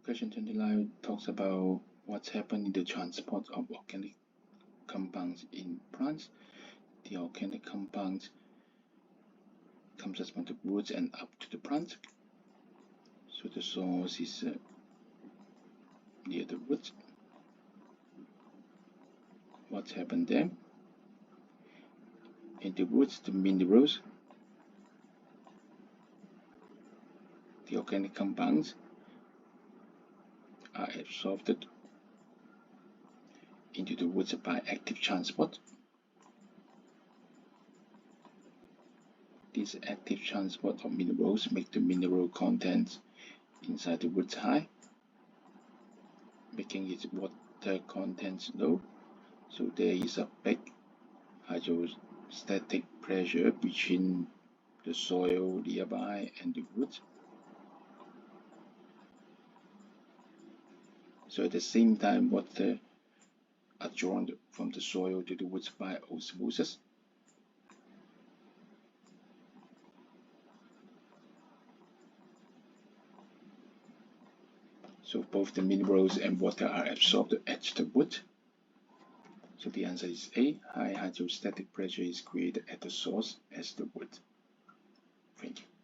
Question 29 talks about what's happened in the transport of organic compounds in plants. The organic compounds comes from the roots and up to the plant. So the source is near the roots. What's happened there? In the roots, the minerals, the organic compounds are absorbed into the roots by active transport. This active transport of minerals make the mineral content inside the roots high, making its water content low. So there is a big hydrostatic pressure between the soil nearby and the roots. So at the same time, water are drawn from the soil to the roots by osmosis. So both the minerals and water are absorbed at the root. So the answer is A. High hydrostatic pressure is created at the source as the root. Thank you.